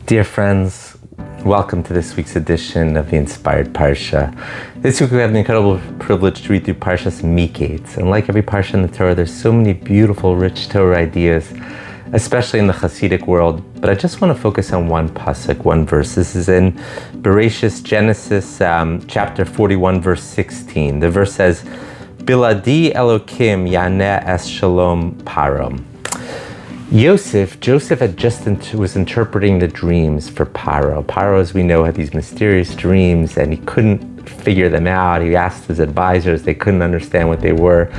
Dear friends, welcome to this week's edition of the Inspired Parsha. This week we have the incredible privilege to read through Parshat Mikeitz. And like every Parsha in the Torah, there's so many beautiful, rich Torah ideas, especially in the Hasidic world. But I just want to focus on one pasuk, one verse. This is in Bereshis, Genesis, chapter 41, verse 16. The verse says, Biladi Elokim Yaneh Es Shalom Paro. Joseph had was interpreting the dreams for Paro. Paro, as we know, had these mysterious dreams and he couldn't figure them out. He asked his advisors, they couldn't understand what they were.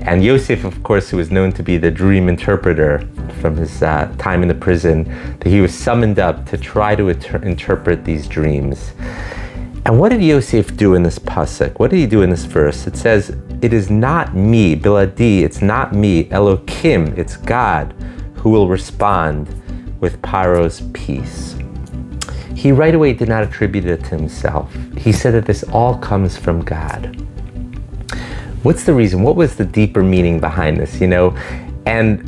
And Yosef, of course, who was known to be the dream interpreter from his time in the prison, that he was summoned up to try to interpret these dreams. And what did Yosef do in this pasuk? What did he do in this verse? It says, it is not me, Biladi, it's not me, Elokim, it's God, who will respond with Paro's peace. He right away did not attribute it to himself. He said that this all comes from God. What's the reason? What was the deeper meaning behind this, And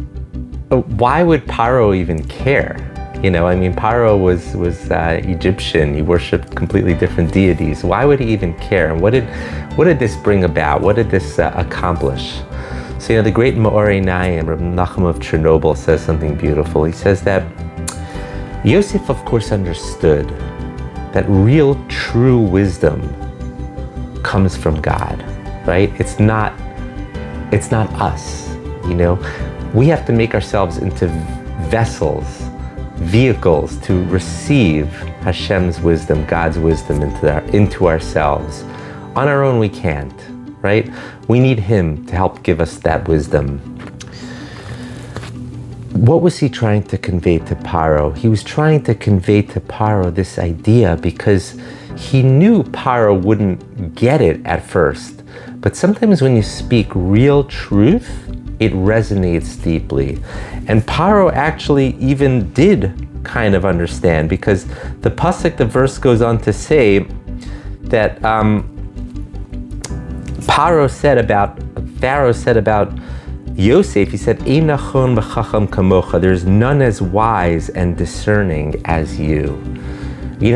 why would Paro even care? Paro was Egyptian. He worshipped completely different deities. Why would he even care? And what did this bring about? What did this accomplish? So, the great Me'orei Naim, Rabbi Nachum of Chernobyl, says something beautiful. He says that Yosef, of course, understood that real, true wisdom comes from God, right? It's not us, We have to make ourselves into vehicles to receive Hashem's wisdom, God's wisdom into ourselves. On our own, we can't. Right? We need him to help give us that wisdom. What was he trying to convey to Paro? He was trying to convey to Paro this idea because he knew Paro wouldn't get it at first. But sometimes when you speak real truth, it resonates deeply. And Paro actually even did kind of understand, because the pasuk, the verse goes on to say that Pharaoh said about Yosef, he said, Ein nachon v'chacham kamocha, there's none as wise and discerning as you.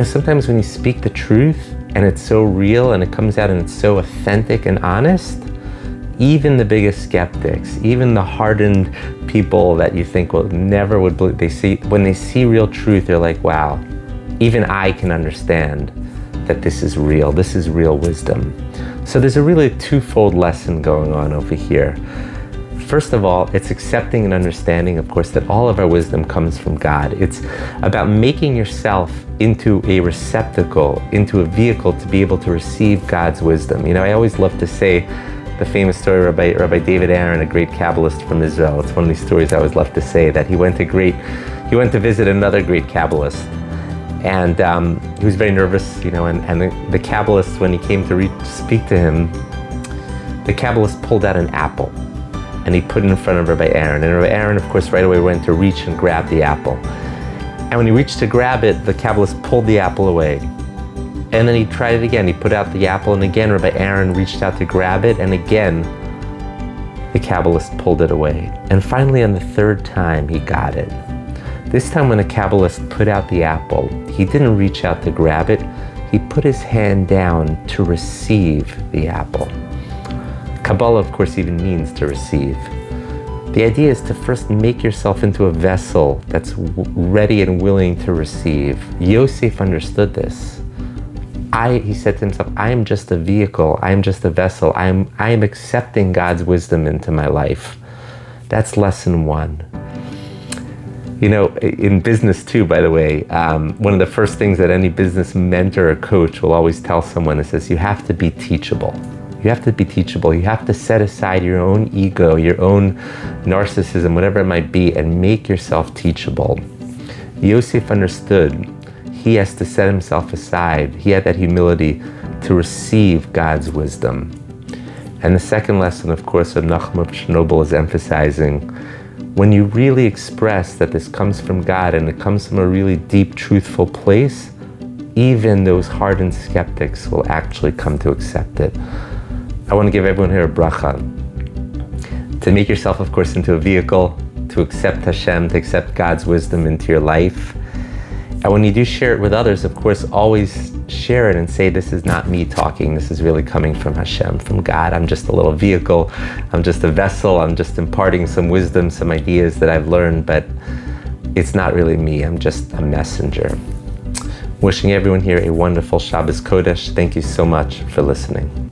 Sometimes when you speak the truth and it's so real and it comes out and it's so authentic and honest, even the biggest skeptics, even the hardened people that you think never would believe, when they see real truth, they're like, wow, even I can understand that this is real wisdom. So there's a really twofold lesson going on over here. First of all, it's accepting and understanding, of course, that all of our wisdom comes from God. It's about making yourself into a receptacle, into a vehicle to be able to receive God's wisdom. I always love to say the famous story of Rabbi David Aaron, a great Kabbalist from Israel. It's one of these stories I always love to say, that he went to visit another great Kabbalist. And he was very nervous, and the Kabbalist, when he came to speak to him, the Kabbalist pulled out an apple and he put it in front of Rabbi Aaron. And Rabbi Aaron, of course, right away went to reach and grab the apple. And when he reached to grab it, the Kabbalist pulled the apple away. And then he tried it again. He put out the apple, and again, Rabbi Aaron reached out to grab it, and again, the Kabbalist pulled it away. And finally, on the third time, he got it. This time when the Kabbalist put out the apple, he didn't reach out to grab it. He put his hand down to receive the apple. Kabbalah, of course, even means to receive. The idea is to first make yourself into a vessel that's ready and willing to receive. Yosef understood this. He said to himself, I am just a vehicle. I am just a vessel. I am accepting God's wisdom into my life. That's lesson one. In business too, by the way, one of the first things that any business mentor or coach will always tell someone is you have to be teachable. You have to be teachable. You have to set aside your own ego, your own narcissism, whatever it might be, and make yourself teachable. Yosef understood he has to set himself aside. He had that humility to receive God's wisdom. And the second lesson, of course, that Nachum of Chernobyl is emphasizing, when you really express that this comes from God and it comes from a really deep, truthful place, even those hardened skeptics will actually come to accept it. I want to give everyone here a bracha. To make yourself, of course, into a vehicle, to accept Hashem, to accept God's wisdom into your life, And when you do share it with others, of course, always share it and say, this is not me talking. This is really coming from Hashem, from God. I'm just a little vehicle. I'm just a vessel. I'm just imparting some wisdom, some ideas that I've learned, but it's not really me. I'm just a messenger. Wishing everyone here a wonderful Shabbos Kodesh. Thank you so much for listening.